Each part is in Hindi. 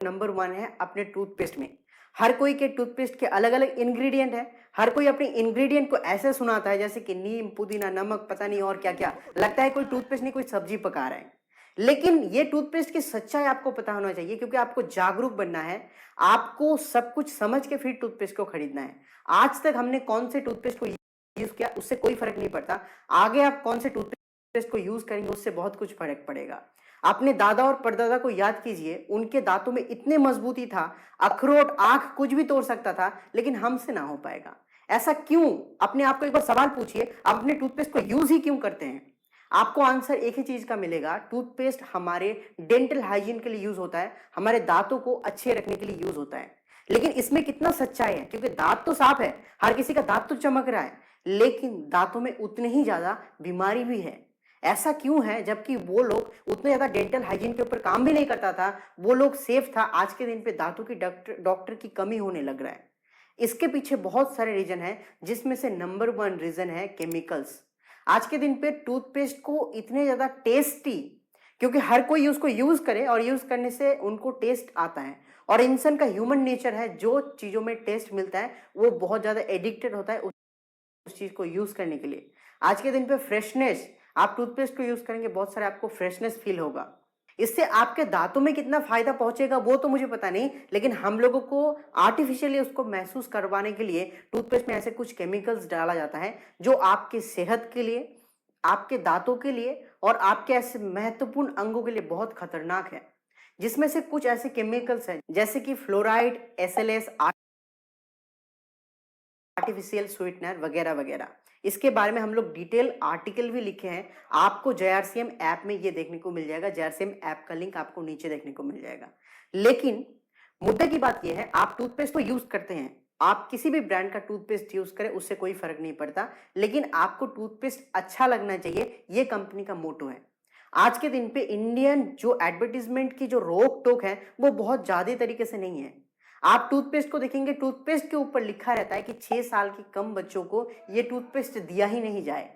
नंबर 1 है अपने टूथपेस्ट में। हर कोई के टूथपेस्ट के अलग-अलग इंग्रीडिएंट हैं। हर कोई अपने इंग्रीडिएंट को ऐसे सुनाता है जैसे कि नीम, पुदीना, नमक, पता नहीं और क्या-क्या। लगता है कोई टूथपेस्ट नहीं कोई सब्जी पका रहा है। लेकिन ये टूथपेस्ट की सच्चाई आपको पता होना चाहिए क्योंकि आपको जागरूक बनना है। आपको सब कुछ समझ के फिर टूथपेस्ट को खरीदना है। आज तक हमने कौन से टूथपेस्ट को यूज़ किया उससे कोई फ़र्क नहीं पड़ता। आगे आप कौन से टूथपेस्ट को यूज़ करेंगे उससे बहुत कुछ फ़र्क पड़ेगा। अपने दादा और परदादा को याद कीजिए, उनके दांतों में इतने मजबूती था, अखरोट, आँख कुछ भी तोड़ सकता था, लेकिन हमसे ना हो पाएगा। ऐसा क्यों? अपने आप को एक बार सवाल पूछिए, आप अपने टूथपेस्ट को यूज़ ही क्यों करते हैं? आपको आंसर एक ही चीज़ का मिलेगा, टूथपेस्ट हमारे डेंटल हाइजीन के लिए यूज़ होता है, हमारे दांतों को अच्छे रखने के लिए यूज़ होता है। लेकिन इसमें कितना सच्चाई है, क्योंकि दांत तो साफ है, हर किसी का दांत तो चमक रहा है, लेकिन दांतों में उतनी ही ज़्यादा बीमारी भी है। ऐसा क्यों है जबकि वो लोग उतने ज़्यादा डेंटल हाइजीन के ऊपर काम भी नहीं करता था, वो लोग सेफ था, आज के दिन पे दांतों की डॉक्टर डॉक्टर की कमी होने लग रहा है। इसके पीछे बहुत सारे रीज़न हैं, जिसमें से नंबर 1 रीज़न है केमिकल्स। आज के दिन पे टूथपेस्ट को इतने ज़्यादा टेस्टी क्योंकि हर कोई उसको यूज़ करे और यूज़ करने से उनको टेस्ट आता है और इंसान का ह्यूमन नेचर है, जो चीज़ों में टेस्ट मिलता है, वो बहुत ज़्यादा एडिक्टेड होता है उस चीज़ को यूज़ करने के लिए। आज के दिन पे फ्रेशनेस, आप टूथपेस्ट को यूज़ करेंगे बहुत सारे आपको फ्रेशनेस फ़ील होगा। इससे आपके दाँतों में कितना फ़ायदा पहुँचेगा वो तो मुझे पता नहीं, लेकिन हम लोगों को आर्टिफ़िशियली उसको महसूस करवाने के लिए टूथपेस्ट में ऐसे कुछ केमिकल्स डाला जाता है, जो आपकी सेहत के लिए, आपके दाँतों के लिए और आपके ऐसे महत्वपूर्ण अंगों के लिए बहुत खतरनाक है। जिसमें से कुछ ऐसे केमिकल्स हैं, जैसे कि फ्लोराइड, एसएलएस, आर्टिफिशियल स्वीटनर वगैरह वगैरह। इसके बारे में हम लोग डिटेल आर्टिकल भी लिखे हैं, आपको जेआरसीएम ऐप में ये देखने को मिल जाएगा। जेआरसीएम ऐप का लिंक आपको नीचे देखने को मिल जाएगा। लेकिन मुद्दे की बात ये है, आप टूथपेस्ट तो यूज करते हैं, आप किसी भी ब्रांड का टूथपेस्ट यूज करें उससे कोई फर्क नहीं पड़ता, लेकिन आपको टूथपेस्ट अच्छा लगना चाहिए, ये कंपनी का मोटो है। आज के दिन पे इंडियन जो एडवर्टीजमेंट की जो रोक टोक है वो बहुत ज्यादा तरीके से नहीं है। आप टूथपेस्ट को देखेंगे, टूथपेस्ट के ऊपर लिखा रहता है कि 6 साल के कम बच्चों को ये टूथपेस्ट दिया ही नहीं जाए।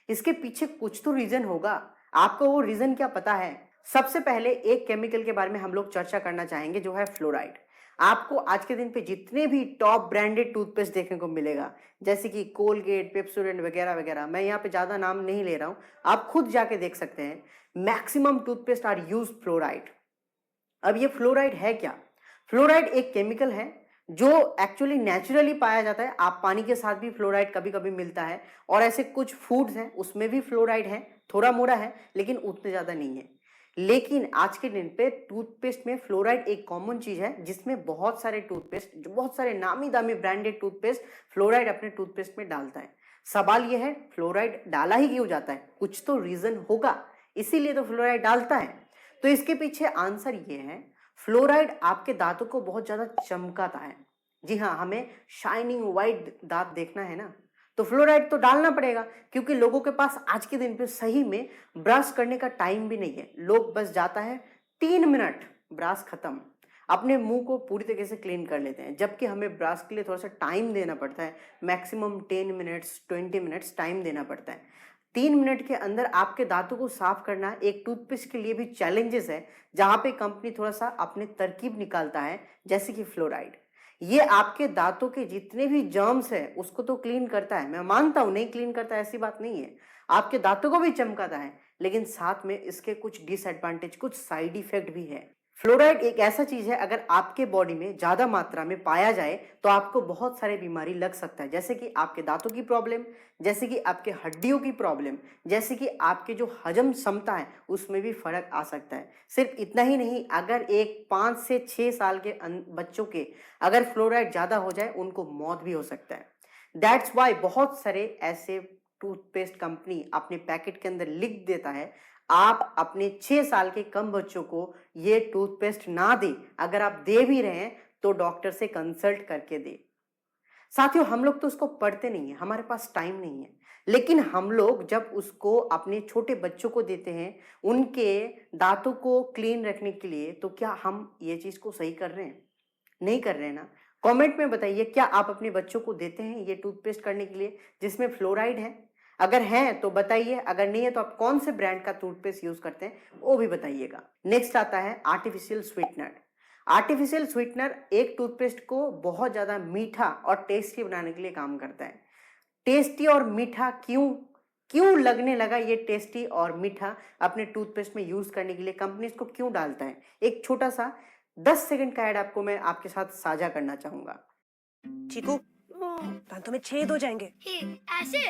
इसके पीछे कुछ तो रीजन होगा। आपको वो रीजन क्या पता है? सबसे पहले एक केमिकल के बारे में हम लोग चर्चा करना चाहेंगे, जो है फ्लोराइड। आपको आज के दिन पे जितने भी टॉप ब्रांडेड टूथपेस्ट देखने को मिलेगा, जैसे कि कोलगेट, पेप्सोडेंट वगैरह वगैरह, मैं यहाँ पे ज्यादा नाम नहीं ले रहा हूँ, आप खुद जाके देख सकते हैं। Maximum toothpaste are use fluoride. अब ये फ्लोराइड है क्या? फ्लोराइड एक केमिकल है जो एक्चुअली नेचुरली पाया जाता है। आप पानी के साथ भी फ्लोराइड कभी कभी मिलता है, और ऐसे कुछ फूड्स हैं उसमें भी फ्लोराइड है, थोड़ा मोड़ा है लेकिन उतने ज्यादा नहीं है। लेकिन आज के दिन पे टूथपेस्ट में फ्लोराइड एक कॉमन चीज है, जिसमें बहुत सारे टूथपेस्ट, जो बहुत सारे नामी दामी ब्रांडेड टूथपेस्ट फ्लोराइड अपने टूथपेस्ट में डालता है। सवाल यह है, फ्लोराइड डाला ही क्यों जाता है? कुछ तो रीजन होगा, इसीलिए तो फ्लोराइड डालता है। तो इसके पीछे आंसर ये है, फ्लोराइड आपके दांतों को बहुत ज्यादा चमकाता है। जी हाँ, हमें शाइनिंग वाइट दांत देखना है ना, तो फ्लोराइड तो डालना पड़ेगा, क्योंकि लोगों के पास आज के दिन पे सही में ब्रश करने का टाइम भी नहीं है। लोग बस जाता है 3 मिनट, ब्रश खत्म, अपने मुंह को पूरी तरीके से क्लीन कर लेते हैं, जबकि हमें ब्रश के लिए थोड़ा सा टाइम देना पड़ता है। मैक्सिमम 10 मिनट्स 20 मिनट्स टाइम देना पड़ता है। 3 मिनट के अंदर आपके दांतों को साफ करना एक टूथपेस्ट के लिए भी चैलेंजेस है, जहां पे कंपनी थोड़ा सा अपने तरकीब निकालता है, जैसे कि फ्लोराइड। ये आपके दांतों के जितने भी जर्म्स है उसको तो क्लीन करता है, मैं मानता हूं नहीं क्लीन करता ऐसी बात नहीं है, आपके दांतों को भी चमकाता है, लेकिन साथ में इसके कुछ डिसएडवांटेज, कुछ साइड इफेक्ट भी है। फ्लोराइड एक ऐसा चीज है, अगर आपके बॉडी में ज्यादा मात्रा में पाया जाए तो आपको बहुत सारी बीमारी लग सकता है, जैसे कि आपके दांतों की प्रॉब्लम, जैसे कि आपके हड्डियों की प्रॉब्लम, जैसे कि आपके जो हजम क्षमता है उसमें भी फर्क आ सकता है। सिर्फ इतना ही नहीं, अगर एक 5 से 6 साल के बच्चों के अगर फ्लोराइड ज्यादा हो जाए उनको मौत भी हो सकता है। दैट्स वाई बहुत सारे ऐसे टूथपेस्ट कंपनी अपने पैकेट के अंदर लिख देता है, आप अपने 6 साल के कम बच्चों को ये टूथपेस्ट ना दे, अगर आप दे भी रहे हैं तो डॉक्टर से कंसल्ट करके दे। साथियों, हम लोग तो उसको पढ़ते नहीं है, हमारे पास टाइम नहीं है, लेकिन हम लोग जब उसको अपने छोटे बच्चों को देते हैं उनके दांतों को क्लीन रखने के लिए, तो क्या हम ये चीज को सही कर रहे हैं? नहीं कर रहे हैं ना? कमेंट में बताइए, क्या आप अपने बच्चों को देते हैं ये टूथपेस्ट करने के लिए जिसमें फ्लोराइड है? अगर है तो बताइए, अगर नहीं है तो आप कौन से ब्रांड का टूथपेस्ट यूज करते हैं वो भी बताइएगा। नेक्स्ट आता है आर्टिफिशियल स्वीटनर। आर्टिफिशियल स्वीटनर एक टूथपेस्ट को बहुत ज़्यादा मीठा और टेस्टी बनाने के लिए काम करता है। टेस्टी और मीठा क्यों क्यों लगने लगा ये टेस्टी और मीठा अपने टूथपेस्ट में यूज़ करने के लिए कंपनी इसको क्यों डालता है? एक छोटा सा 10 सेकंड का ऐड आपको मैं आपके साथ साझा करना चाहूँगा। चीकू, दांतों में छेद हो जाएंगे। हे, ऐसे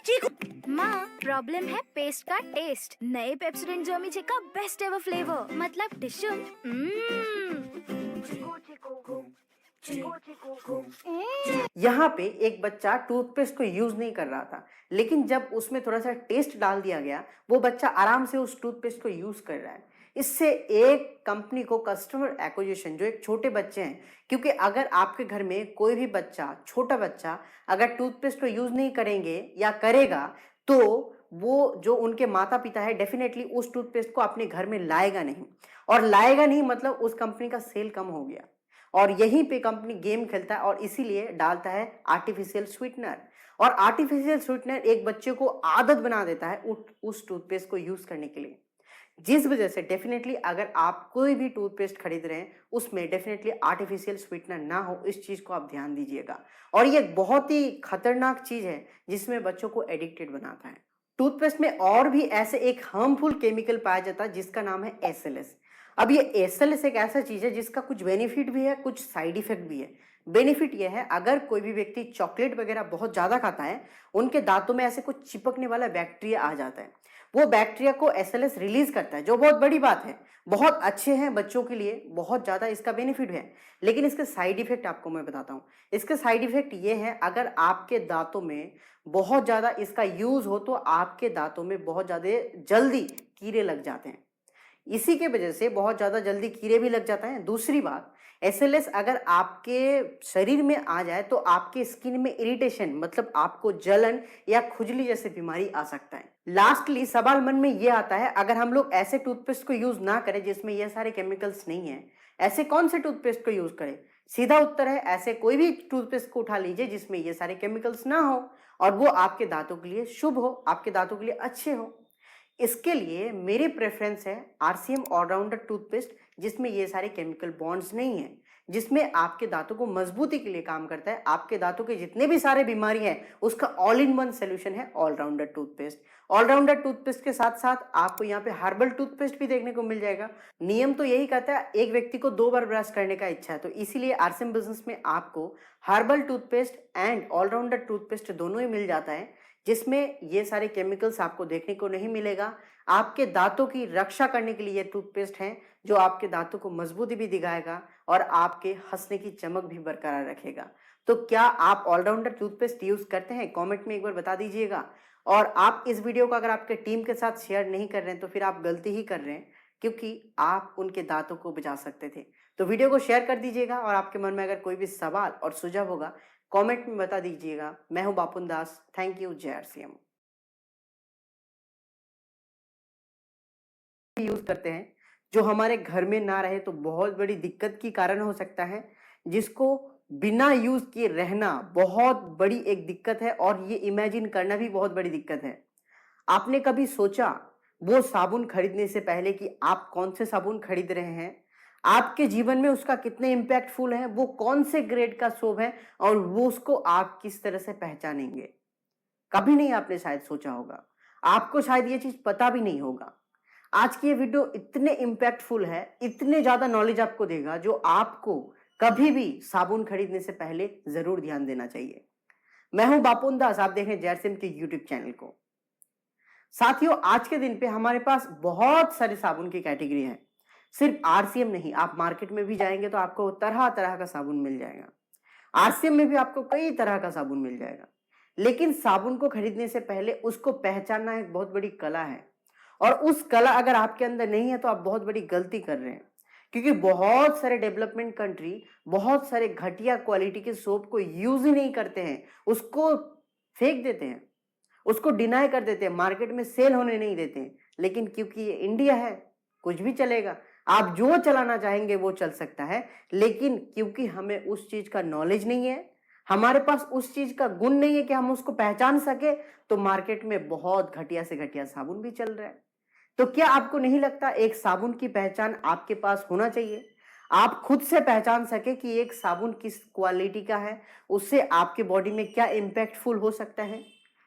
चीकू, माँ, प्रॉब्लम है पेस्ट का टेस्ट। नए पेप्सोडेंट जर्मी का बेस्ट एवर फ्लेवर, मतलब टिश्यू। यहाँ पे एक बच्चा टूथपेस्ट को यूज नहीं कर रहा था, लेकिन जब उसमें थोड़ा सा टेस्ट डाल दिया गया, वो बच्चा आराम से उस टूथपेस्ट को यूज कर रहा है। इससे एक कंपनी को कस्टमर एक्विजिशन, जो एक छोटे बच्चे हैं, क्योंकि अगर आपके घर में कोई भी बच्चा, छोटा बच्चा अगर टूथपेस्ट को यूज नहीं करेंगे या करेगा, तो वो जो उनके माता पिता है डेफिनेटली उस टूथपेस्ट को अपने घर में लाएगा नहीं, और लाएगा नहीं मतलब उस कंपनी का सेल कम हो गया। और यहीं पे कंपनी गेम खेलता है और इसीलिए डालता है आर्टिफिशियल स्वीटनर। और आर्टिफिशियल स्वीटनर एक बच्चे को आदत बना देता है उस टूथपेस्ट को यूज करने के लिए, जिस वजह से डेफिनेटली अगर आप कोई भी टूथपेस्ट खरीद रहे हैं उसमें डेफिनेटली आर्टिफिशियल स्वीटनर ना हो, इस चीज को आप ध्यान दीजिएगा। और ये बहुत ही खतरनाक चीज है जिसमें बच्चों को एडिक्टेड बनाता है। टूथपेस्ट में और भी ऐसे एक हार्मफुल केमिकल पाया जाता है जिसका नाम है एसएलएस। अब ये एसएलएस एक ऐसा चीज है जिसका कुछ बेनिफिट भी है, कुछ साइड इफेक्ट भी है। बेनिफिट ये है, अगर कोई भी व्यक्ति चॉकलेट वगैरह बहुत ज्यादा खाता है, उनके दांतों में ऐसे कुछ चिपकने वाला बैक्टीरिया आ जाता है। वो बैक्टीरिया को एसएलएस रिलीज करता है, जो बहुत बड़ी बात है, बहुत अच्छे हैं बच्चों के लिए, बहुत ज्यादा इसका बेनिफिट है। लेकिन इसके साइड इफेक्ट आपको मैं बताता हूँ। इसके साइड इफेक्ट ये है, अगर आपके दांतों में बहुत ज्यादा इसका यूज हो तो आपके दांतों में बहुत ज्यादा जल्दी कीड़े लग जाते हैं। इसी के वजह से बहुत ज्यादा जल्दी कीड़े भी लग जाते हैं। दूसरी बात, एसएलएस अगर आपके शरीर में आ जाए तो आपके स्किन में इरिटेशन, मतलब आपको जलन या खुजली जैसी बीमारी आ सकता है। लास्टली सवाल मन में ये आता है, अगर हम लोग ऐसे टूथपेस्ट को यूज ना करें जिसमें ये सारे केमिकल्स नहीं है, ऐसे कौन से टूथपेस्ट को यूज करें? सीधा उत्तर है, ऐसे कोई भी टूथपेस्ट को उठा लीजिए जिसमें ये सारे केमिकल्स ना हो और वो आपके दांतों के लिए शुभ हो, आपके दांतों के लिए अच्छे हो। इसके लिए मेरी प्रेफरेंस है आरसीएम ऑलराउंडर टूथपेस्ट, जिसमें ये सारे केमिकल बॉन्ड्स नहीं है, जिसमें आपके दांतों को मजबूती के लिए काम करता है। आपके दांतों के जितने भी सारे बीमारी हैं उसका ऑल इन वन सोल्यूशन है ऑलराउंडर टूथपेस्ट। ऑलराउंडर टूथपेस्ट के साथ साथ आपको यहाँ पे हर्बल टूथपेस्ट भी देखने को मिल जाएगा। नियम तो यही कहता है, एक व्यक्ति को 2 बार ब्रश करने का इच्छा है, तो इसीलिए आरसीएम बिजनेस में आपको herbal toothpaste and all rounder toothpaste दोनों ही मिल जाता है, जिसमें ये सारे केमिकल्स आपको देखने को नहीं मिलेगा। आपके दांतों की रक्षा करने के लिए ये टूथपेस्ट है, जो आपके दांतों को मजबूती भी दिखाएगा और आपके हंसने की चमक भी बरकरार रखेगा। तो क्या आप ऑलराउंडर टूथपेस्ट यूज करते हैं? कमेंट में एक बार बता दीजिएगा। और आप इस वीडियो को अगर आपके टीम के साथ शेयर नहीं कर रहे हैं तो फिर आप गलती ही कर रहे हैं, क्योंकि आप उनके दांतों को बचा सकते थे। तो वीडियो को शेयर कर दीजिएगा और आपके मन में अगर कोई भी सवाल और सुझाव होगा कमेंट में बता दीजिएगा। मैं हूं बापुन दास। Thank you. जय आरसीएम। यूज करते हैं जो हमारे घर में ना रहे तो बहुत बड़ी दिक्कत की कारण हो सकता है, जिसको बिना यूज किए रहना बहुत बड़ी एक दिक्कत है और ये इमेजिन करना भी बहुत बड़ी दिक्कत है। आपने कभी सोचा वो साबुन खरीदने से पहले कि आप कौन से साबुन खरीद रहे हैं, आपके जीवन में उसका कितने इम्पैक्टफुल है, वो कौन से ग्रेड का सोप है और वो उसको आप किस तरह से पहचानेंगे? कभी नहीं आपने शायद सोचा होगा, आपको शायद ये चीज पता भी नहीं होगा। आज की ये वीडियो इतने इम्पैक्टफुल है, इतने ज्यादा नॉलेज आपको देगा, जो आपको कभी भी साबुन खरीदने से पहले जरूर ध्यान देना चाहिए। मैं हूं बापुन दास, आप देख रहे हैं जय आरसीएम के यूट्यूब चैनल को। साथियों, आज के दिन पे हमारे पास बहुत सारे साबुन की कैटेगरी है। सिर्फ आरसीएम नहीं, आप मार्केट में भी जाएंगे तो आपको तरह तरह का साबुन मिल जाएगा। आरसीएम में भी आपको कई तरह का साबुन मिल जाएगा। लेकिन साबुन को खरीदने से पहले उसको पहचानना एक बहुत बड़ी कला है, और उस कला अगर आपके अंदर नहीं है तो आप बहुत बड़ी गलती कर रहे हैं। क्योंकि बहुत सारे डेवलपमेंट कंट्री बहुत सारे घटिया क्वालिटी के सोप को यूज ही नहीं करते हैं, उसको फेंक देते हैं, उसको डिनाई कर देते हैं, मार्केट में सेल होने नहीं देते हैं। लेकिन क्योंकि ये इंडिया है, कुछ भी चलेगा, आप जो चलाना चाहेंगे वो चल सकता है। लेकिन क्योंकि हमें उस चीज का नॉलेज नहीं है, हमारे पास उस चीज का गुण नहीं है कि हम उसको पहचान सके, तो मार्केट में बहुत घटिया से घटिया साबुन भी चल रहा है। तो क्या आपको नहीं लगता एक साबुन की पहचान आपके पास होना चाहिए? आप खुद से पहचान सके कि एक साबुन किस क्वालिटी का है, उससे आपके बॉडी में क्या इम्पैक्टफुल हो सकता है?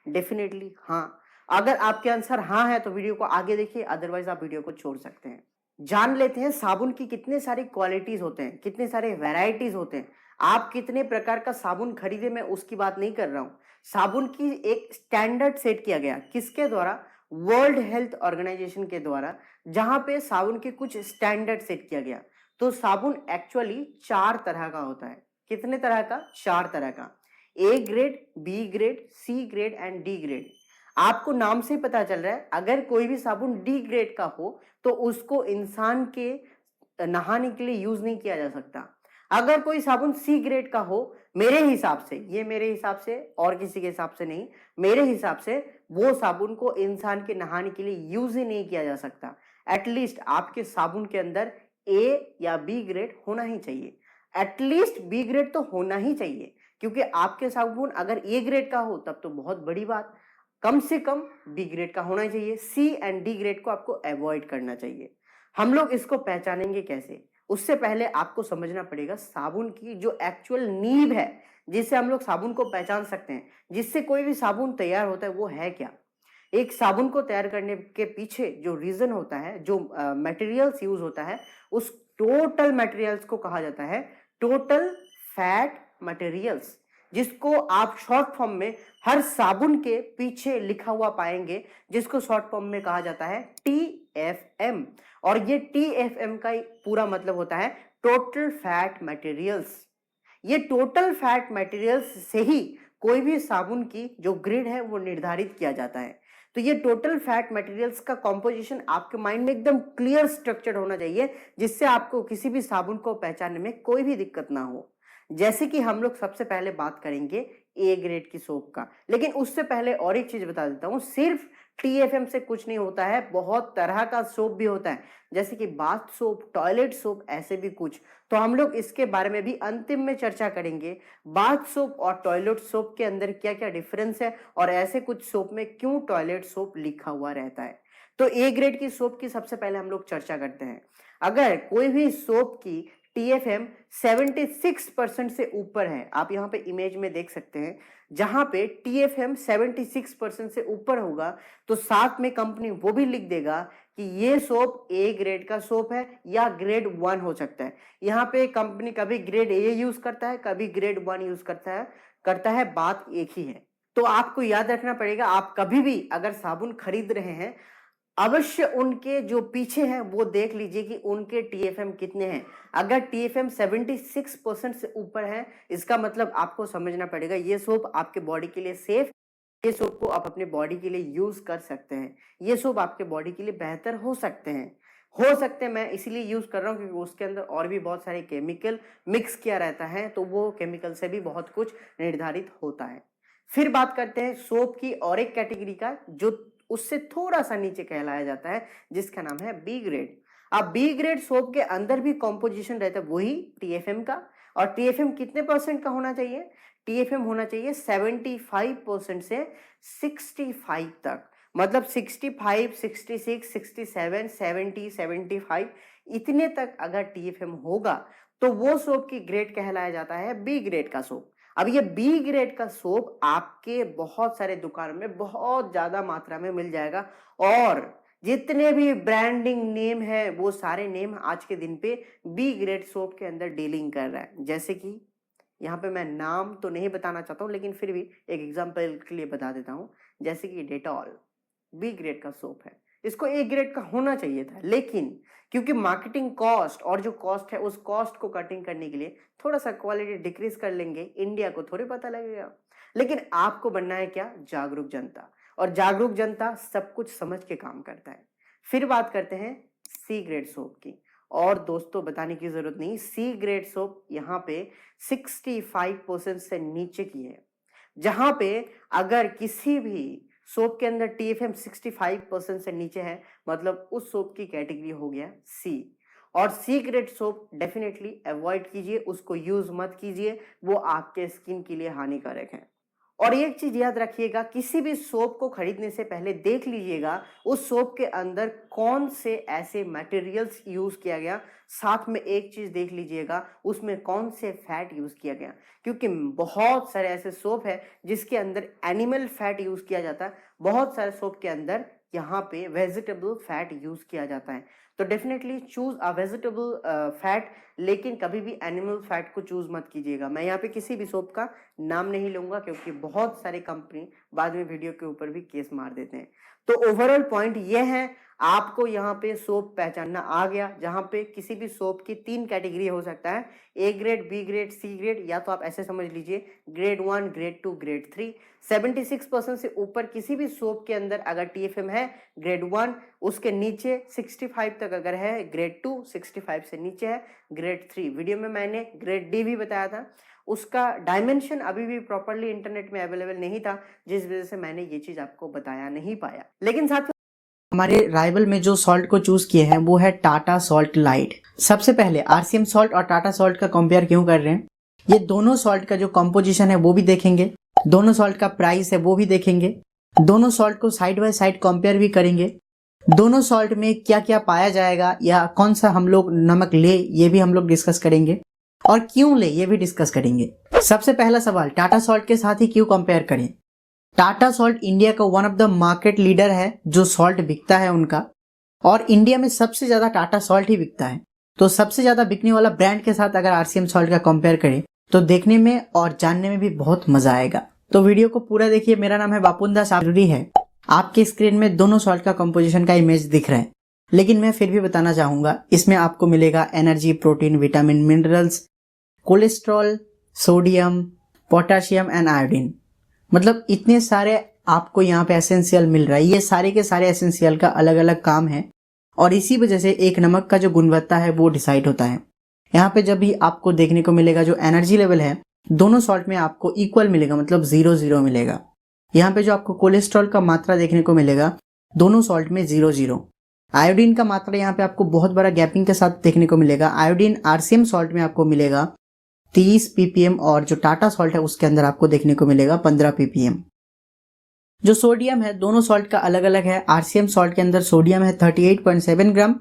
डेफिनेटली हाँ। अगर आपके आंसर हाँ है तो वीडियो को आगे देखिए, अदरवाइज आप वीडियो को छोड़ सकते हैं। जान लेते हैं साबुन की कितने सारी क्वालिटीज होते हैं, कितने सारे वैरायटीज होते हैं। आप कितने प्रकार का साबुन खरीदे, मैं उसकी बात नहीं कर रहा हूं। साबुन की एक स्टैंडर्ड सेट किया गया, किसके द्वारा? वर्ल्ड हेल्थ ऑर्गेनाइजेशन के द्वारा, जहां पे साबुन के कुछ स्टैंडर्ड सेट किया गया। तो साबुन एक्चुअली 4 तरह का होता है। कितने तरह का? 4 तरह का। A grade, B grade, C grade and D grade. आपको नाम से ही पता चल रहा है, अगर कोई भी साबुन डी ग्रेड का हो तो उसको इंसान के नहाने के लिए यूज नहीं किया जा सकता। अगर कोई साबुन सी ग्रेड का हो, मेरे हिसाब से, ये मेरे हिसाब से और किसी के हिसाब से नहीं, मेरे हिसाब से वो साबुन को इंसान के नहाने के लिए यूज ही नहीं किया जा सकता। एटलीस्ट आपके साबुन के अंदर ए या बी ग्रेड होना ही चाहिए। एटलीस्ट बी ग्रेड तो होना ही चाहिए, क्योंकि आपके साबुन अगर ए ग्रेड का हो तब तो बहुत बड़ी बात, कम से कम बी ग्रेड का होना चाहिए। सी एंड डी ग्रेड को आपको अवॉइड करना चाहिए। हम लोग इसको पहचानेंगे कैसे? उससे पहले आपको समझना पड़ेगा साबुन की जो एक्चुअल नींव है, जिससे हम लोग साबुन को पहचान सकते हैं, जिससे कोई भी साबुन तैयार होता है, वो है क्या? एक साबुन को तैयार करने के पीछे जो रीजन होता है, जो मटेरियल्स यूज होता है, उस टोटल मटेरियल्स को कहा जाता है टोटल फैट मटेरियल्स, जिसको आप शॉर्ट फॉर्म में हर साबुन के पीछे लिखा हुआ पाएंगे, जिसको शॉर्ट फॉर्म में कहा जाता है TFM। और ये TFM का पूरा मतलब होता है टोटल फैट मटेरियल्स। ये टोटल फैट मटेरियल्स से ही कोई भी साबुन की जो ग्रेड है वो निर्धारित किया जाता है। तो ये टोटल फैट मटेरियल्स का कॉम्पोजिशन आपके माइंड में एकदम क्लियर स्ट्रक्चर होना चाहिए, जिससे आपको किसी भी साबुन को पहचानने में कोई भी दिक्कत ना हो। जैसे कि हम लोग सबसे पहले बात करेंगे ए ग्रेड की सोप का, लेकिन उससे पहले और एक चीज बता देता हूं, सिर्फ TFM से कुछ नहीं होता है, बहुत तरह का सोप भी होता है, जैसे कि बाथ सोप, टॉयलेट सोप, ऐसे भी कुछ। तो हम लोग इसके बारे में भी अंतिम में चर्चा करेंगे, बाथ सोप और टॉयलेट सोप के अंदर क्या क्या डिफरेंस है, और ऐसे कुछ सोप में क्यों टॉयलेट सोप लिखा हुआ रहता है। तो ए ग्रेड की सोप की सबसे पहले हम लोग चर्चा करते हैं। अगर कोई भी सोप की TFM 76% से ऊपर है, आप यहाँ पे इमेज में देख सकते हैं, जहां पे TFM 76% से ऊपर होगा, तो साथ में कंपनी वो भी लिख देगा कि ये सोप ए ग्रेड का सोप है या ग्रेड 1 हो सकता है। यहाँ पे कंपनी कभी ग्रेड ए यूज करता है, कभी ग्रेड 1 यूज करता है, बात एक ही है। तो आपको याद रखना पड़ेगा, आप कभी भी अगर साबुन खरीद रहे हैं, अवश्य उनके जो पीछे हैं वो देख लीजिए कि उनके TFM कितने हैं। अगर TFM 76% से ऊपर है, इसका मतलब आपको समझना पड़ेगा ये सोप आपके बॉडी के लिए सेफ, ये सोप को आप अपने बॉडी के लिए यूज कर सकते हैं, ये सोप आपके बॉडी के लिए बेहतर हो सकते हैं। मैं इसीलिए यूज कर रहा हूँ क्योंकि उसके अंदर और भी बहुत सारे केमिकल मिक्स किया रहता है, तो वो केमिकल से भी बहुत कुछ निर्धारित होता है। फिर बात करते हैं सोप की और एक कैटेगरी का, जो उससे थोड़ा सा नीचे कहलाया जाता है, जिसका नाम है बी ग्रेड। अब बी ग्रेड सोप के अंदर भी कॉम्पोजिशन रहता है वही TFM का, और TFM कितने परसेंट का होना चाहिए? TFM होना चाहिए 75% से 65 तक, मतलब 65, 66, 67, 70, 75 इतने तक अगर TFM होगा तो वो सोप की ग्रेड कहलाया जाता है बी ग्रेड का सोप। अब ये बी ग्रेड का सोप आपके बहुत सारे दुकान में बहुत ज्यादा मात्रा में मिल जाएगा, और जितने भी ब्रांडिंग नेम है वो सारे नेम आज के दिन पे बी ग्रेड सोप के अंदर डीलिंग कर रहा है। जैसे कि यहाँ पे मैं नाम तो नहीं बताना चाहता हूँ, लेकिन फिर भी एक एग्जांपल के लिए बता देता हूँ, जैसे कि डेटॉल बी ग्रेड का सोप है, इसको ए ग्रेड का होना चाहिए था, लेकिन क्योंकि मार्केटिंग कॉस्ट और जो कॉस्ट है उस कॉस्ट को कटिंग करने के लिए थोड़ा सा क्वालिटी डिक्रीज कर लेंगे, इंडिया को थोड़ी पता लगेगा। लेकिन आपको बनना है क्या? जागरूक जनता, और जागरूक जनता सब कुछ समझ के काम करता है। फिर बात करते हैं सी ग्रेड सोप की, और दोस्तों बताने की जरूरत नहीं, सी ग्रेड सोप यहाँ पे 65% से नीचे की है, जहां पे अगर किसी भी सोप के अंदर TFM 65% से नीचे है, मतलब उस सोप की कैटेगरी हो गया सी। और C grade soap definitely avoid कीजिए, उसको यूज मत कीजिए, वो आपके स्किन के लिए हानिकारक है। और एक चीज याद रखिएगा, किसी भी सोप को खरीदने से पहले देख लीजिएगा उस सोप के अंदर कौन से ऐसे मटेरियल्स यूज किया गया। साथ में एक चीज देख लीजिएगा उसमें कौन से फैट यूज किया गया, क्योंकि बहुत सारे ऐसे सोप है जिसके अंदर एनिमल फैट यूज किया जाता है, बहुत सारे सोप के अंदर यहाँ पे वेजिटेबल फैट यूज किया जाता है। तो definitely choose a vegetable fat, लेकिन कभी भी एनिमल फैट को चूज मत कीजिएगा। मैं यहाँ पे किसी भी सोप का नाम नहीं लूंगा क्योंकि बहुत सारे कंपनी बाद में वीडियो के ऊपर भी केस मार देते हैं। तो ओवरऑल पॉइंट ये है, आपको यहाँ पे सोप पहचानना आ गया, जहां पे किसी भी सोप की 3 कैटेगरी हो सकता है, A grade, B grade, C grade, या तो आप ऐसे समझ लीजिए ग्रेड 1, ग्रेड 2, ग्रेड 3। 76% से ऊपर किसी भी सोप के अंदर अगर टीएफएम है ग्रेड 1, उसके नीचे 65 तक अगर है ग्रेड 2, 65 से नीचे है ग्रेड 3। वीडियो में मैंने ग्रेड डी भी बताया था, उसका डायमेंशन अभी भी प्रॉपरली इंटरनेट में अवेलेबल नहीं था, जिस वजह से मैंने ये चीज आपको बताया नहीं पाया। लेकिन साथ हमारे राइवल में जो सॉल्ट को चूज किए हैं वो है टाटा सॉल्ट लाइट। सबसे पहले आरसीएम सॉल्ट और टाटा सॉल्ट का कंपेयर क्यों कर रहे हैं, ये दोनों सॉल्ट का जो कंपोजिशन है वो भी देखेंगे, दोनों सॉल्ट का प्राइस है वो भी देखेंगे, दोनों सॉल्ट को साइड बाय साइड कंपेयर भी करेंगे, दोनों सॉल्ट में क्या क्या पाया जाएगा या कौन सा हम लोग नमक ले ये भी हम लोग डिस्कस करेंगे, और क्यों ले ये भी डिस्कस करेंगे। सबसे पहला सवाल, टाटा सॉल्ट के साथ ही क्यों कंपेयर करें। टाटा सॉल्ट इंडिया का one of the market leader है, जो सॉल्ट बिकता है उनका, और इंडिया में सबसे ज्यादा टाटा सॉल्ट ही बिकता है। तो सबसे ज्यादा बिकने वाला ब्रांड के साथ अगर आरसीएम सॉल्ट का कंपेयर करें तो देखने में और जानने में भी बहुत मजा आएगा। तो वीडियो को पूरा देखिए। मेरा नाम है बापुन दास, जरूरी है आपके स्क्रीन में दोनों सॉल्ट का कंपोजिशन का इमेज दिख रहा है, लेकिन मैं फिर भी बताना चाहूंगा, इसमें आपको मिलेगा energy, protein, vitamin, minerals, cholesterol, sodium, potassium and iodine, मतलब इतने सारे आपको यहाँ पे एसेंशियल मिल रहा है। ये सारे के सारे एसेंशियल का अलग अलग काम है और इसी वजह से एक नमक का जो गुणवत्ता है वो डिसाइड होता है। यहाँ पे जब भी आपको देखने को मिलेगा जो एनर्जी लेवल है दोनों सॉल्ट में आपको इक्वल मिलेगा, मतलब 0-0 मिलेगा। यहाँ पे जो आपको कोलेस्ट्रॉल का मात्रा देखने को मिलेगा दोनों सॉल्ट में 0-0। आयोडीन का मात्रा यहाँ पे आपको बहुत बड़ा गैपिंग के साथ देखने को मिलेगा। आयोडीन आरसीएम सॉल्ट में आपको मिलेगा 30 ppm और जो टाटा सॉल्ट है उसके अंदर आपको देखने को मिलेगा 15 ppm। जो सोडियम है दोनों सॉल्ट का अलग अलग है। आरसीएम सॉल्ट के अंदर सोडियम है 38.7 ग्राम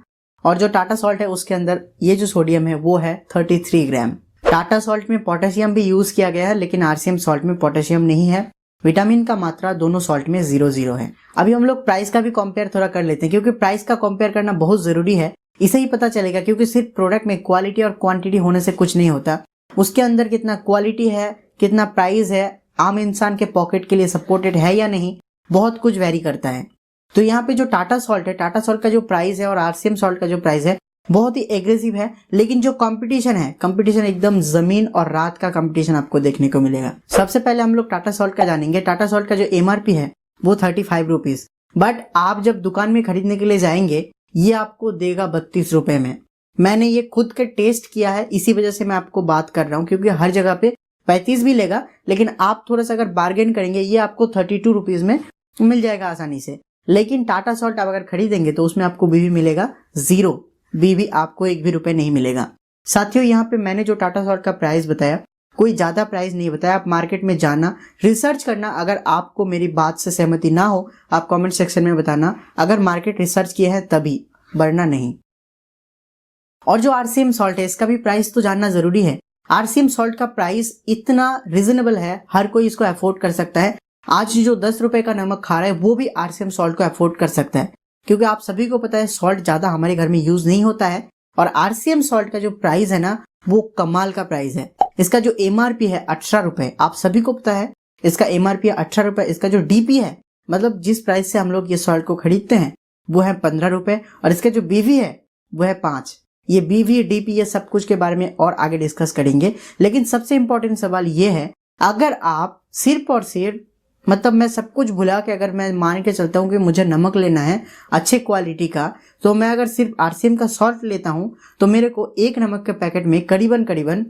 और जो टाटा सॉल्ट है उसके अंदर ये जो सोडियम है वो है 33 ग्राम। टाटा सॉल्ट में पोटेशियम भी यूज किया गया है, लेकिन आरसीएम सॉल्ट में पोटेशियम नहीं है। विटामिन का मात्रा दोनों सॉल्ट में 0-0 है। अभी हम लोग प्राइस का भी कंपेयर थोड़ा कर लेते हैं, क्योंकि प्राइस का कंपेयर करना बहुत जरूरी है। इसे ही पता चलेगा, क्योंकि सिर्फ प्रोडक्ट में क्वालिटी और क्वांटिटी होने से कुछ नहीं होता, उसके अंदर कितना क्वालिटी है, कितना प्राइस है, आम इंसान के पॉकेट के लिए सपोर्टेड है या नहीं, बहुत कुछ वेरी करता है। तो यहाँ पे जो टाटा सॉल्ट है, टाटा सॉल्ट का जो प्राइस है और आरसीएम सॉल्ट का जो प्राइस है बहुत ही एग्रेसिव है, लेकिन जो कंपटीशन है, कंपटीशन एकदम जमीन और रात का कंपटीशन आपको देखने को मिलेगा। सबसे पहले हम लोग टाटा सॉल्ट का जानेंगे। टाटा सॉल्ट का जो एमआरपी है वो 35 रुपीज, बट आप जब दुकान में खरीदने के लिए जाएंगे ये आपको देगा 32 रुपए में। मैंने ये खुद के टेस्ट किया है, इसी वजह से मैं आपको बात कर रहा हूँ, क्योंकि हर जगह पे 35 भी लेगा, लेकिन आप थोड़ा सा अगर बार्गेन करेंगे ये आपको 32 रुपीज में मिल जाएगा आसानी से। लेकिन टाटा सॉल्ट आप अगर खरीदेंगे तो उसमें आपको बीवी मिलेगा 0, बीवी आपको 1 भी रुपए नहीं मिलेगा। साथियों यहाँ पे मैंने जो टाटा सॉल्ट का प्राइस बताया कोई ज्यादा प्राइस नहीं बताया। आप मार्केट में जाना, रिसर्च करना। अगर आपको मेरी बात से सहमति ना हो आप कमेंट सेक्शन में बताना, अगर मार्केट रिसर्च किया है तभी, वरना नहीं। और जो आरसीएम सॉल्ट है इसका भी प्राइस तो जानना जरूरी है। आरसीएम सॉल्ट का प्राइस इतना रिजनेबल है, हर कोई इसको अफोर्ड कर सकता है। आज जो 10 रुपए का नमक खा रहा है वो भी आरसीएम सॉल्ट को अफोर्ड कर सकता है, क्योंकि आप सभी को पता है सॉल्ट ज्यादा हमारे घर में यूज नहीं होता है। और आरसीएम सॉल्ट का जो प्राइस है ना वो कमाल का प्राइस है। इसका जो एमआरपी है 18 रुपए, आप सभी को पता है इसका एमआरपी है 18 रुपए। इसका जो डीपी है, मतलब जिस प्राइस से हम लोग ये सॉल्ट को खरीदते हैं, वो है 15 रुपए, और इसका जो बीवी है वो है 5। ये बीवी, डीपी, ये सब कुछ के बारे में और आगे डिस्कस करेंगे। लेकिन सबसे इंपॉर्टेंट सवाल ये है, अगर आप सिर्फ और सिर्फ, मतलब मैं सब कुछ भुला के अगर मैं मान के चलता हूँ कि मुझे नमक लेना है अच्छे क्वालिटी का, तो मैं अगर सिर्फ आरसीएम का सॉल्ट लेता हूँ तो मेरे को एक नमक के पैकेट में करीबन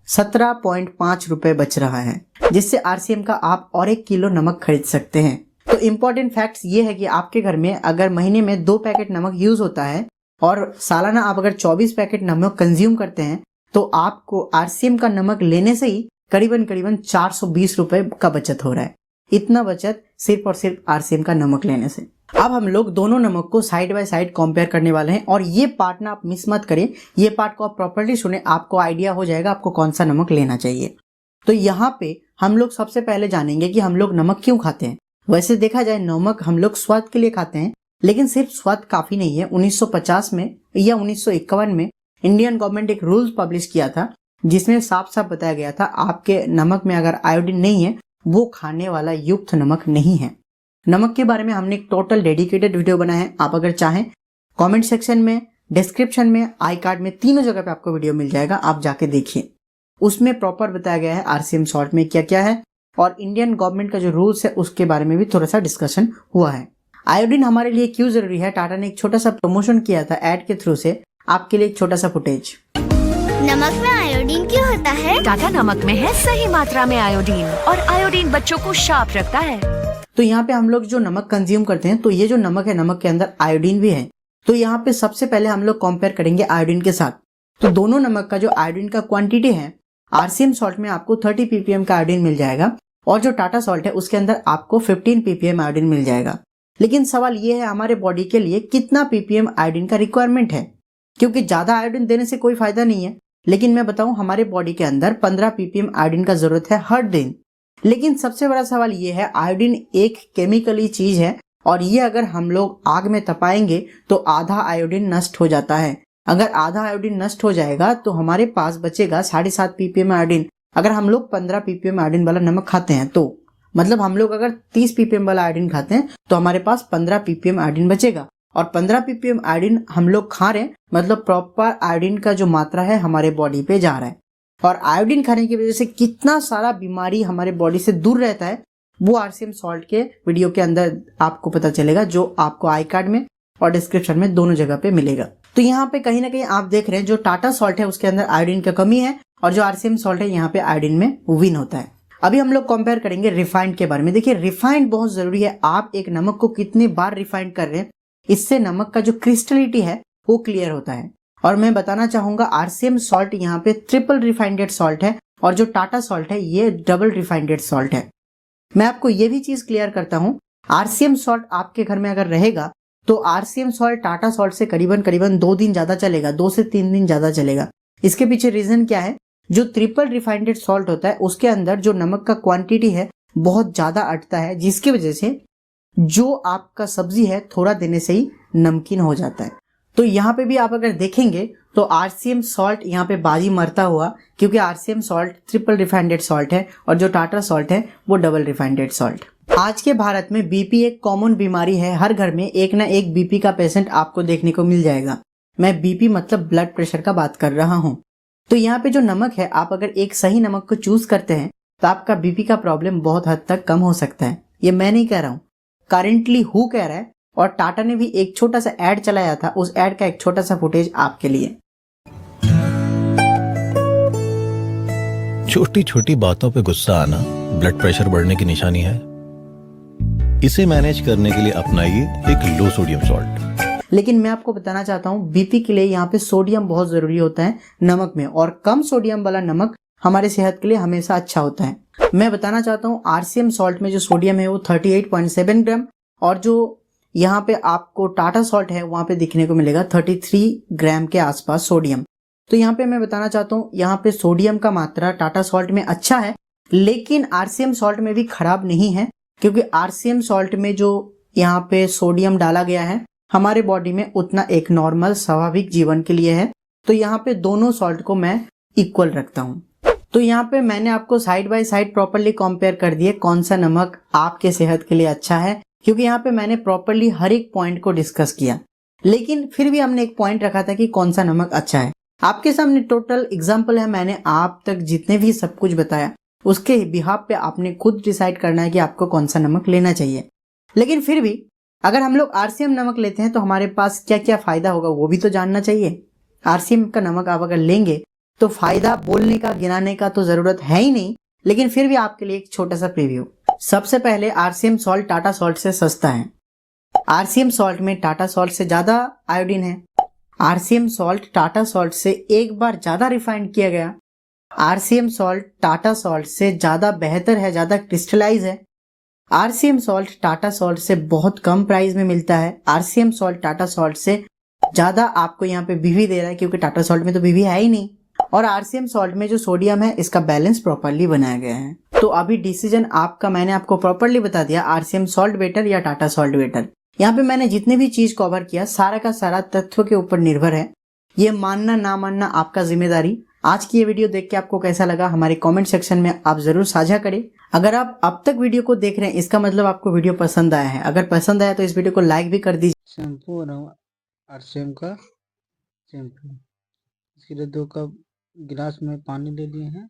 17.5 रुपए बच रहा है, जिससे आरसीएम का आप और 1 किलो नमक खरीद सकते हैं। तो इम्पोर्टेंट फैक्ट्स ये है कि आपके घर में अगर महीने में 2 पैकेट नमक यूज होता है और सालाना आप अगर 24 पैकेट नमक कंज्यूम करते हैं, तो आपको आरसीएम का नमक लेने से ही करीबन 420 रुपए का बचत हो रहा है। इतना बचत सिर्फ और सिर्फ आरसीएम का नमक लेने से। अब हम लोग दोनों नमक को साइड बाय साइड कंपेयर करने वाले हैं और ये पार्ट ना आप मिस मत करें, ये पार्ट को आप प्रॉपर्ली सुने, आपको आइडिया हो जाएगा आपको कौन सा नमक लेना चाहिए। तो यहाँ पे हम लोग सबसे पहले जानेंगे कि हम लोग नमक क्यों खाते हैं। वैसे देखा जाए नमक हम लोग स्वाद के लिए खाते हैं, लेकिन सिर्फ स्वाद काफी नहीं है। 1950 में या 1951 में इंडियन गवर्नमेंट एक रूल्स पब्लिश किया था जिसमें साफ साफ बताया गया था आपके नमक में अगर आयोडीन नहीं है वो खाने वाला युक्त नमक नहीं है। नमक के बारे में हमने एक टोटल डेडिकेटेड वीडियो बनाया है, आप अगर चाहें कमेंट सेक्शन में, डिस्क्रिप्शन में, आई कार्ड में, तीनों जगह पे आपको वीडियो मिल जाएगा, आप जाके देखिए। उसमें प्रॉपर बताया गया है आरसीएम सॉल्ट में क्या क्या है और इंडियन गवर्नमेंट का जो रूल्स है उसके बारे में भी थोड़ा सा डिस्कशन हुआ है। आयोडीन हमारे लिए क्यों जरूरी है, टाटा ने एक छोटा सा प्रमोशन किया था एड के थ्रू से, आपके लिए एक छोटा सा फुटेज। नमक में आयोडीन क्यों होता है? टाटा नमक में है सही मात्रा में आयोडीन और आयोडीन बच्चों को शार्प रखता है। तो यहाँ पे हम लोग जो नमक कंज्यूम करते हैं तो ये जो नमक है नमक के अंदर आयोडीन भी है। तो यहाँ पे सबसे पहले हम लोग कंपेयर करेंगे आयोडीन के साथ। तो दोनों नमक का जो आयोडीन का क्वांटिटी है, आरसीएम सॉल्ट में आपको 30 ppm का आयोडीन मिल जाएगा और जो टाटा सॉल्ट है उसके अंदर आपको 15 ppm आयोडीन मिल जाएगा। लेकिन सवाल ये है हमारे बॉडी के लिए कितना ppm आयोडीन का रिक्वायरमेंट है, क्योंकि ज्यादा आयोडीन देने से कोई फायदा नहीं है। लेकिन मैं बताऊं हमारे बॉडी के अंदर 15 ppm आयोडीन का जरूरत है हर दिन। लेकिन सबसे बड़ा सवाल ये है आयोडीन एक केमिकली चीज है और ये अगर हम लोग आग में तपाएंगे तो आधा आयोडीन नष्ट हो जाता है। अगर आधा आयोडीन नष्ट हो जाएगा तो हमारे पास बचेगा 7.5 ppm आयोडीन। अगर हम लोग 15 ppm आयोडीन वाला नमक खाते हैं तो मतलब हम लोग अगर 30 ppm वाला आयोडीन खाते हैं तो हमारे पास 15 ppm आयोडीन बचेगा और 15 ppm आयोडीन हम लोग खा रहे हैं, मतलब प्रॉपर आयोडीन का जो मात्रा है हमारे बॉडी पे जा रहा है। और आयोडीन खाने की वजह से कितना सारा बीमारी हमारे बॉडी से दूर रहता है वो आरसीएम सॉल्ट के वीडियो के अंदर आपको पता चलेगा, जो आपको आई कार्ड में और डिस्क्रिप्शन में दोनों जगह पे मिलेगा। तो यहाँ पे कहीं ना कहीं आप देख रहे हैं जो टाटा सॉल्ट है उसके अंदर आयोडीन की कमी है और जो आरसीएम सॉल्ट है यहाँ पे आयोडीन में विन होता है। अभी हम लोग कंपेयर करेंगे रिफाइंड के बारे में। देखिए रिफाइंड बहुत जरूरी है, आप एक नमक को कितनी बार रिफाइंड कर रहे हैं इससे नमक का जो क्रिस्टलिटी है वो क्लियर होता है। और मैं बताना चाहूंगा आरसीएम सॉल्ट यहाँ पे ट्रिपल रिफाइंडेड सॉल्ट है और जो टाटा सॉल्ट है ये डबल रिफाइंडेड सॉल्ट है। मैं आपको ये भी चीज क्लियर करता हूँ, आरसीएम सॉल्ट आपके घर में अगर रहेगा तो आरसीएम सॉल्ट टाटा सॉल्ट से करीबन 2 दिन ज्यादा चलेगा, 2 से 3 दिन ज्यादा चलेगा। इसके पीछे रीजन क्या है, जो ट्रिपल रिफाइंडेड सॉल्ट होता है उसके अंदर जो नमक का क्वांटिटी है बहुत ज्यादा अटता है, जिसकी वजह से जो आपका सब्जी है थोड़ा देने से ही नमकीन हो जाता है। तो यहाँ पे भी आप अगर देखेंगे तो आरसीएम सॉल्ट यहाँ पे बाजी मरता हुआ, क्योंकि आरसीएम सॉल्ट ट्रिपल रिफाइंडेड सॉल्ट है और जो टाटा सॉल्ट है वो डबल रिफाइंडेड सॉल्ट। आज के भारत में बीपी एक कॉमन बीमारी है, हर घर में एक ना एक बीपी का पेशेंट आपको देखने को मिल जाएगा। मैं बीपी मतलब ब्लड प्रेशर का बात कर रहा हूँ। तो यहाँ पे जो नमक है आप अगर एक सही नमक को चूज करते हैं तो आपका बीपी का प्रॉब्लम बहुत हद तक कम हो सकता है। ये मैं नहीं कह रहा हूँ, करेंटली हु कह रहा है और टाटा ने भी एक छोटा सा एड चलाया था, उस एड का एक छोटा सा फुटेज आपके लिए। छोटी छोटी बातों पे गुस्सा आना ब्लड प्रेशर बढ़ने की निशानी है। इसे मैनेज करने के लिए अपनाइए एक लो सोडियम सॉल्ट। लेकिन मैं आपको बताना चाहता हूँ बीपी के लिए यहाँ पे सोडियम बहुत जरूरी होता है नमक में, और कम सोडियम वाला नमक हमारे सेहत के लिए हमेशा अच्छा होता है। मैं बताना चाहता हूँ आरसीएम सॉल्ट में जो सोडियम है वो 38.7 ग्राम और जो यहाँ पे आपको टाटा सॉल्ट है वहां पे दिखने को मिलेगा 33 ग्राम के आसपास सोडियम। तो यहाँ पे मैं बताना चाहता हूँ यहाँ पे सोडियम का मात्रा टाटा सॉल्ट में अच्छा है, लेकिन आरसीएम सॉल्ट में भी खराब नहीं है, क्योंकि आरसीएम सॉल्ट में जो यहाँ पे सोडियम डाला गया है हमारे बॉडी में उतना एक नॉर्मल स्वाभाविक जीवन के लिए है। तो यहाँ पे दोनों सॉल्ट को मैं इक्वल रखता हूँ। तो यहाँ पे मैंने आपको side by side properly compare कर दिए कौन सा नमक आपके सेहत के लिए अच्छा है, क्योंकि यहाँ पे मैंने प्रॉपरली हर एक पॉइंट को डिस्कस किया। लेकिन फिर भी हमने एक पॉइंट रखा था कि कौन सा नमक अच्छा है। आपके सामने टोटल एग्जाम्पल है, मैंने आप तक जितने भी सब कुछ बताया उसके बिहाफ पे आपने खुद डिसाइड करना है कि आपको कौन सा नमक लेना चाहिए। लेकिन फिर भी अगर हम लोग आरसीएम नमक लेते हैं तो हमारे पास क्या क्या फायदा होगा वो भी तो जानना चाहिए। आरसीएम का नमक आप अगर लेंगे तो फायदा बोलने का गिनाने का तो जरूरत है ही नहीं, लेकिन फिर भी आपके लिए एक छोटा सा प्रीव्यू। सबसे पहले आरसीएम सॉल्ट टाटा सॉल्ट से सस्ता है। आरसीएम सॉल्ट में टाटा सॉल्ट से ज्यादा आयोडीन है। आरसीएम सॉल्ट टाटा सॉल्ट से एक बार ज्यादा रिफाइंड किया गया। आरसीएम सॉल्ट टाटा सॉल्ट से ज्यादा बेहतर है, ज्यादा क्रिस्टलाइज है। आरसीएम सॉल्ट टाटा सॉल्ट से बहुत कम प्राइस में मिलता है। आरसीएम सॉल्ट टाटा सॉल्ट से ज़्यादा आपको यहाँ पे बीवी दे रहा है, क्योंकि टाटा सॉल्ट में तो बीवी है ही नहीं। और आरसीएम सॉल्ट में जो सोडियम है इसका बैलेंस प्रॉपरली बनाया गया है। तो अभी डिसीजन आपका, मैंने आपको प्रॉपरली बता दिया आरसीएम सॉल्ट बेटर या टाटा सॉल्ट बेटर। यहाँ पे मैंने जितने भी चीज कवर किया सारा का सारा तथ्यों के ऊपर निर्भर है। ये मानना ना मानना आपका जिम्मेदारी। आज की ये वीडियो देख के आपको कैसा लगा हमारे कमेंट सेक्शन में आप जरूर साझा करें। अगर आप अब तक वीडियो को देख रहे हैं इसका मतलब आपको वीडियो पसंद आया है। अगर पसंद आया तो इस वीडियो को लाइक भी कर दीजिए। शैम्पू बनाऊँ आरसीएम का शैम्पू। इसके लिए 2 कप गिलास में पानी ले लिए हैं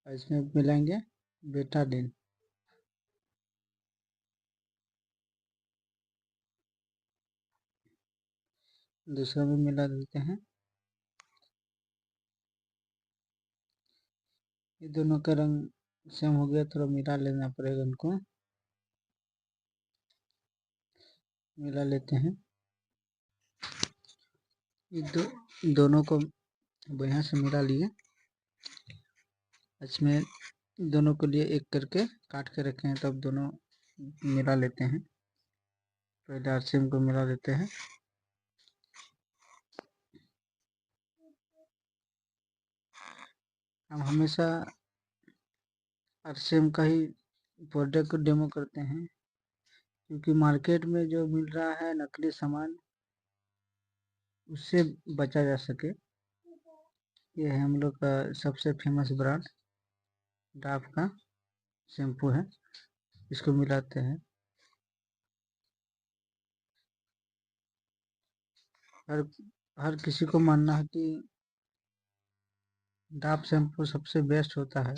और इसमें मिलाएंगे बेटाडीन। दूसरा भी मिला देते हैं। ये दोनों का रंग सेम हो गया, थोड़ा मिला लेना पड़ेगा इनको। मिला लेते हैं। ये दोनों को बढ़िया से मिला लिए। इसमें दोनों के लिए एक करके काट के रखे हैं, तब दोनों मिला लेते हैं। पहले आरसीएम को मिला देते हैं। हम हमेशा आरसीएम का ही प्रोडक्ट को डेमो करते हैं, क्योंकि मार्केट में जो मिल रहा है नकली सामान, उससे बचा जा सके। ये है हम लोग का सबसे फेमस ब्रांड डाव का शैम्पू है। इसको मिलाते हैं। हर किसी को मानना है कि डाव शैम्पू सबसे बेस्ट होता है।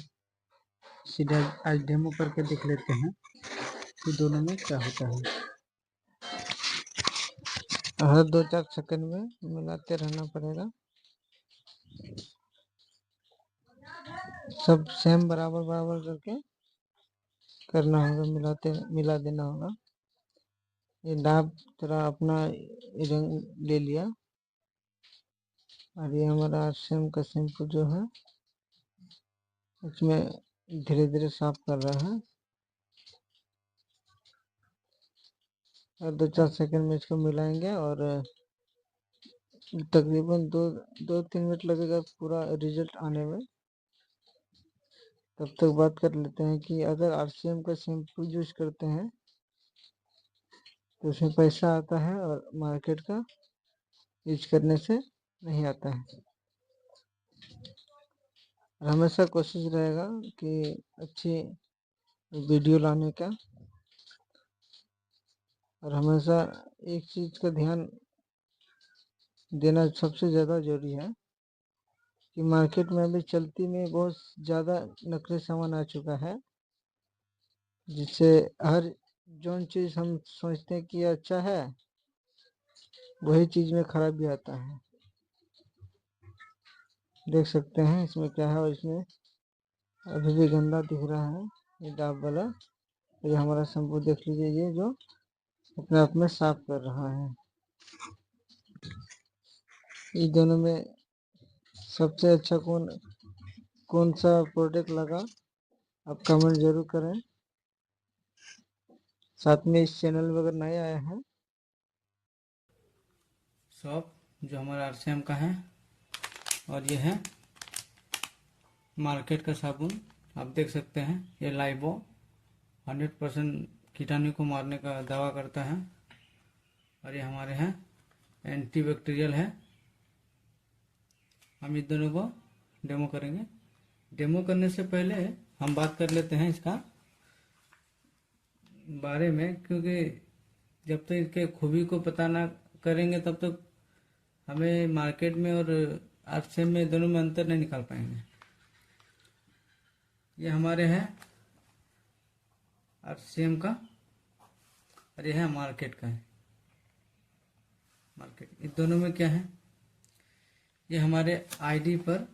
सीधे आज डेमो करके देख लेते हैं कि दोनों में क्या होता है। हर 2-4 सेकंड में मिलाते रहना पड़ेगा। सब सेम बराबर बराबर करके करना होगा, मिला देना होगा। ये डाब थोड़ा अपना रंग ले लिया और ये हमारा आरसीएम का शैम्पू जो है इसमें धीरे धीरे साफ कर रहा है। और 2-4 सेकंड में इसको मिलाएंगे और तकरीबन 2-3 मिनट लगेगा पूरा रिजल्ट आने में। तब तक बात कर लेते हैं कि अगर आरसीएम का शैम्पू यूज करते हैं तो उसमें पैसा आता है और मार्केट का यूज करने से नहीं आता है। और हमेशा कोशिश रहेगा कि अच्छी वीडियो लाने का। और हमेशा एक चीज़ का ध्यान देना सबसे ज़्यादा जरूरी है कि मार्केट में अभी चलती में बहुत ज़्यादा नकली सामान आ चुका है, जिससे हर जो चीज़ हम सोचते हैं कि अच्छा है वही चीज़ में खराब भी आता है। देख सकते हैं इसमें क्या है, और इसमें अभी भी गंदा दिख रहा है ये डाब वाला। ये हमारा शैम्पू देख लीजिए, ये जो अपने आप में साफ कर रहा है। इस दोनों में सबसे अच्छा कौन सा प्रोडक्ट लगा आप कमेंट जरूर करें। साथ में इस चैनल में अगर नए आए हैं, शॉप जो हमारा आरसीएम का है, और ये है मार्केट का साबुन। आप देख सकते हैं ये लाइबो 100% कीटाणु को मारने का दावा करता है। और ये हमारे हैं एंटीबैक्टीरियल है। हम इस दोनों को डेमो करेंगे। डेमो करने से पहले हम बात कर लेते हैं इसका बारे में, क्योंकि जब तक इसके खूबी को पता ना करेंगे तब तक हमें मार्केट में और आरसीएम में दोनों में अंतर नहीं निकाल पाएंगे। ये हमारे हैं आरसीएम का और ये है मार्केट का है। मार्केट इस दोनों में क्या है, ये हमारे आईडी पर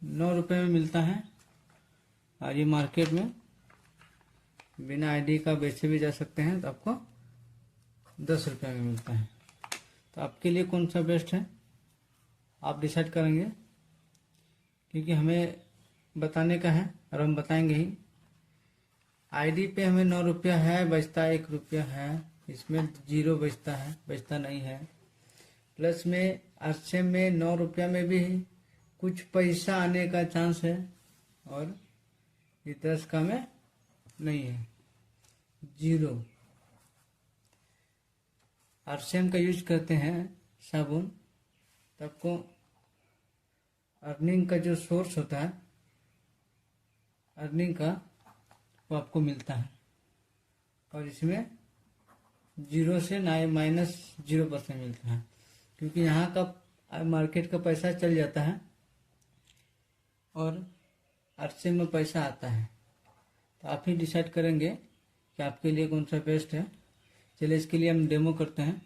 9 रुपये में मिलता है। और ये मार्केट में बिना आईडी का बेचे भी जा सकते हैं, तो आपको 10 रुपये में मिलता है। तो आपके लिए कौन सा बेस्ट है आप डिसाइड करेंगे। क्योंकि हमें बताने का है और हम बताएंगे ही। आईडी पे हमें 9 रुपया है, बचता 1 रुपया है, इसमें 0 बचता है, बचता नहीं है। प्लस में आरसीएम में 9 रुपया में भी कुछ पैसा आने का चांस है और ये 10 का में नहीं है, 0। आरसीएम का यूज करते हैं साबुन, तो आपको अर्निंग का जो सोर्स होता है अर्निंग का वो आपको मिलता है और इसमें 0 से -0% मिलता है, क्योंकि यहाँ का मार्केट का पैसा चल जाता है और आरसीएम में पैसा आता है। तो आप ही डिसाइड करेंगे कि आपके लिए कौन सा बेस्ट है। चलिए इसके लिए हम डेमो करते हैं।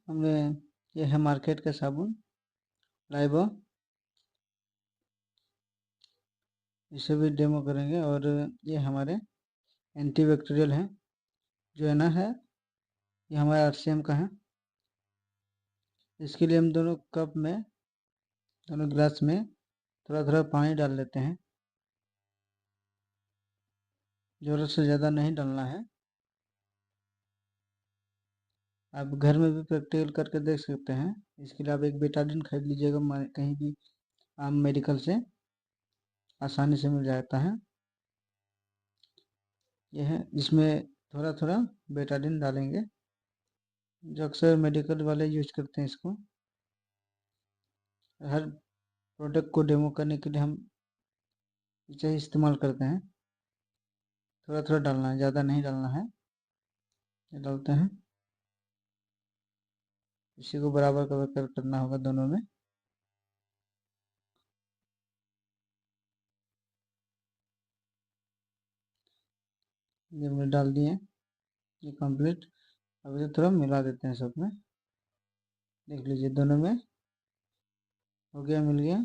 हमें यह है मार्केट का साबुन लाइबो, इसे भी डेमो करेंगे। और ये हमारे एंटीबैक्टीरियल है, जो है ना है ये हमारा आरसीएम का है। इसके लिए हम दोनों कप में, दोनों ग्लास में थोड़ा थोड़ा पानी डाल लेते हैं। ज़रूरत से ज़्यादा नहीं डालना है। आप घर में भी प्रैक्टिकल करके देख सकते हैं। इसके लिए आप एक बेटाडीन खरीद लीजिएगा, कहीं भी आम मेडिकल से आसानी से मिल जाता है। यह है, इसमें थोड़ा थोड़ा बेटाडीन डालेंगे, जो अक्सर मेडिकल वाले यूज करते हैं इसको। हर प्रोडक्ट को डेमो करने के लिए हम इसे इस्तेमाल करते हैं। थोड़ा थोड़ा डालना है, ज़्यादा नहीं डालना है। ये डालते हैं, इसी को बराबर करना होगा दोनों में। ये हमने डाल दिए, ये कंप्लीट। अब इसे थोड़ा मिला देते हैं सब में। देख लीजिए दोनों में हो गया, मिल गया।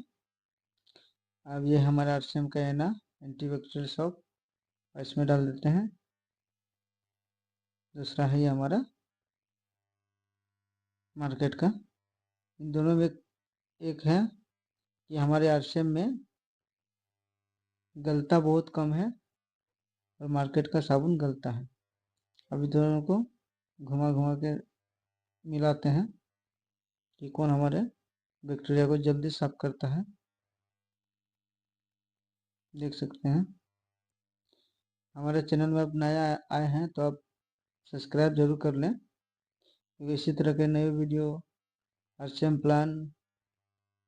अब ये हमारा आरसीएम का है ना एंटीबैक्टीरियल सोप, इसमें डाल देते हैं। दूसरा है ये हमारा मार्केट का। इन दोनों में एक है कि हमारे आरसीएम में गलता बहुत कम है और मार्केट का साबुन गलता है। अभी दोनों को घुमा घुमा के मिलाते हैं कि कौन हमारे बैक्टीरिया को जल्दी साफ करता है। देख सकते हैं। हमारे चैनल में आप नया आए हैं तो आप सब्सक्राइब जरूर कर लें, क्योंकि इसी तरह के नए वीडियो, आरसीएम प्लान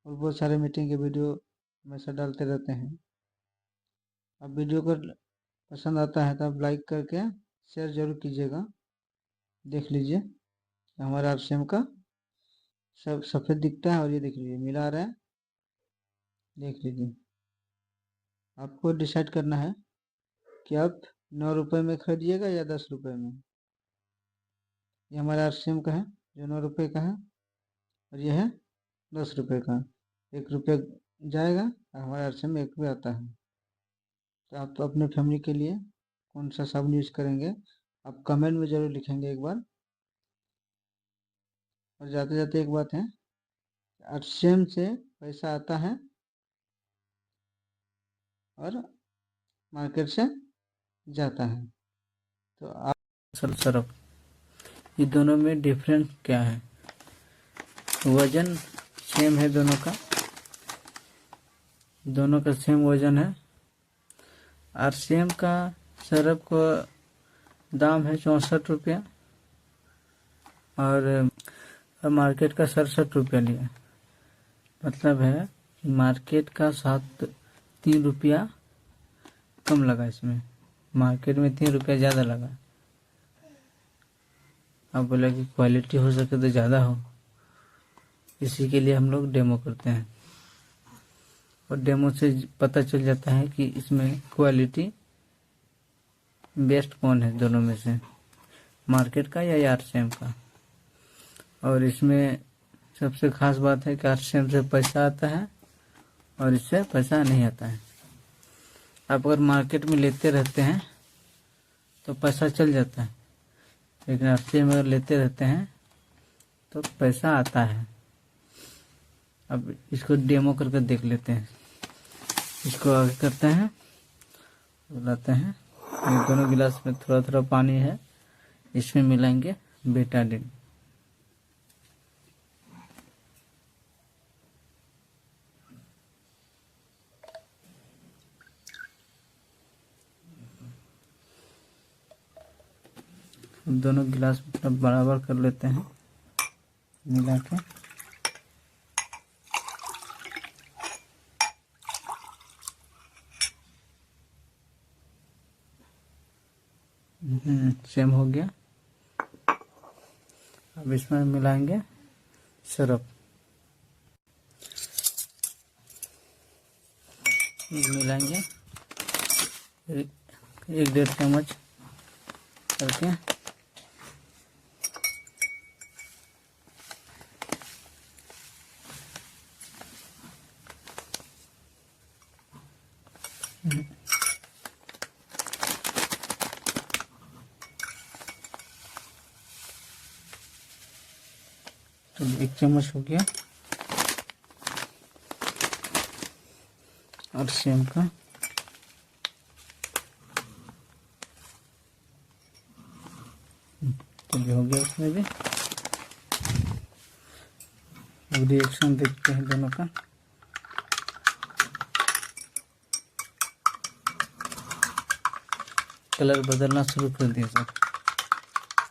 और बहुत सारे मीटिंग के वीडियो हमेशा डालते रहते हैं। अब वीडियो को पसंद आता है तो आप लाइक करके शेयर जरूर कीजिएगा। देख लीजिए हमारा आरसीएम का सब सफ़ेद दिखता है और ये देख लीजिए मिला रहा है। देख लीजिए, आपको डिसाइड करना है कि आप 9 रुपये में खरीदिएगा या 10 रुपये में। ये हमारा आरसीएम का है जो 9 रुपये का है, और ये है 10 रुपये का। 1 रुपया जाएगा और हमारे आरसीएम में 1 रुपया आता है। तो आप तो अपने फैमिली के लिए कौन सा साबुन यूज करेंगे आप कमेंट में ज़रूर लिखेंगे एक बार। और जाते जाते एक बात है, आरसीएम से पैसा आता है और मार्केट से जाता है। तो आप सरफ, ये दोनों में डिफरेंस क्या है? वजन सेम है दोनों का सेम वजन है। आरसीएम का सरफ का दाम है 64 रुपया और मार्केट का 67 रुपया लिया। मतलब है मार्केट का 3 रुपया कम लगा, इसमें मार्केट में 3 रुपया ज़्यादा लगा। अब बोला कि क्वालिटी हो सके तो ज़्यादा हो, इसी के लिए हम लोग डेमो करते हैं और डेमो से पता चल जाता है कि इसमें क्वालिटी बेस्ट कौन है दोनों में से, मार्केट का या आरसीएम का। और इसमें सबसे खास बात है कि आरसीएम से पैसा आता है और इससे पैसा नहीं आता है। आप अगर मार्केट में लेते रहते हैं तो पैसा चल जाता है, लेकिन आरसीएम अगर लेते रहते हैं तो पैसा आता है। अब इसको डेमो करके देख लेते हैं। इसको आगे करते हैं, बुलाते हैं। ये दोनों गिलास में थोड़ा थोड़ा पानी है, इसमें मिलाएंगे बेटाडीन। दोनों गिलास में बराबर कर लेते हैं मिला के। सेम हो गया। अब इसमें मिलाएंगे सिरप। मिलाएंगे 1-1.5 चम्मच करके। तो 1 चम्मच हो गया। और सेम का तो भी हो गया। इसमें भी रिएक्शन देखते हैं दोनों का। कलर बदलना शुरू कर दिया सर।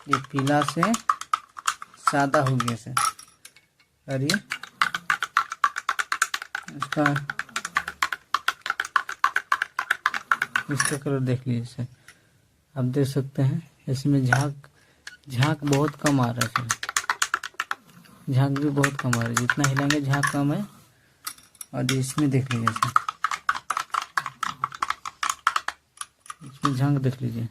ये पीला से सादा हो गया सर। और ये इसका कलर देख लीजिए सर। आप देख सकते हैं इसमें झाग बहुत कम आ रहा है सर। झाग भी बहुत कम आ रहा है, जितना हिलाएंगे झाग कम है। और इसमें देख लीजिए सर, इसमें झाग देख लीजिए।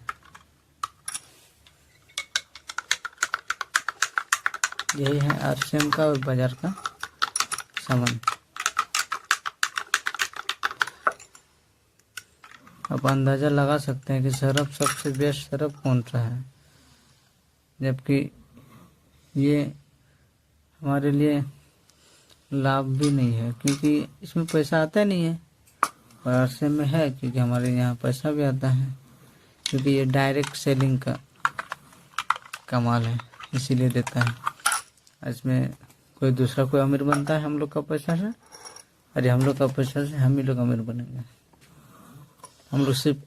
यही है आरसीएम का और बाजार का सामान। आप अंदाज़ा लगा सकते हैं कि सरफ सबसे बेस्ट सरफ कौन सा है, जबकि ये हमारे लिए लाभ भी नहीं है, क्योंकि इसमें पैसा आता नहीं है। और आरसीएम में है, क्योंकि हमारे यहाँ पैसा भी आता है, क्योंकि ये डायरेक्ट सेलिंग का कमाल है, इसीलिए देता है। इसमें कोई दूसरा कोई अमीर बनता है हम लोग का पैसा से, अरे हम लोग का पैसा से हम ही लोग अमीर बनेंगे। हम लोग सिर्फ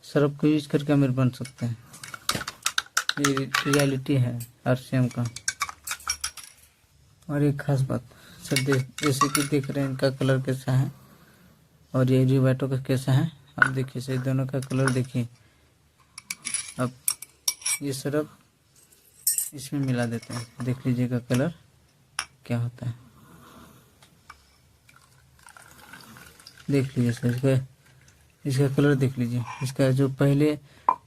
सरफ को यूज करके अमीर बन सकते हैं। ये रियलिटी है आरसीएम का। और एक खास बात सर, जैसे कि देख रहे हैं इनका कलर कैसा है और ये रिवाइटो का कैसा है। आप देखिए सर, दोनों का कलर देखिए। अब ये सरफ इसमें मिला देते हैं, देख लीजिएगा कलर क्या होता है। देख लीजिए सर, इसका कलर देख लीजिए। इसका जो पहले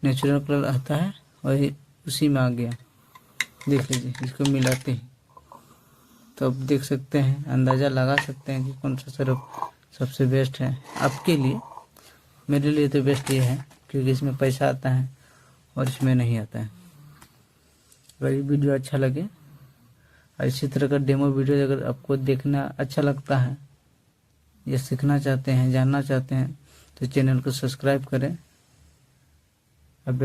नेचुरल कलर आता है वही उसी में आ गया। देख लीजिए इसको मिलाते ही, तो अब देख सकते हैं, अंदाज़ा लगा सकते हैं कि कौन सा सरफ सबसे बेस्ट है आपके लिए। मेरे लिए तो बेस्ट ये है, क्योंकि इसमें पैसा आता है और इसमें नहीं आता है। अगर ये वीडियो अच्छा लगे और इसी तरह का डेमो वीडियो अगर आपको देखना अच्छा लगता है या सीखना चाहते हैं, जानना चाहते हैं, तो चैनल को सब्सक्राइब करें। अब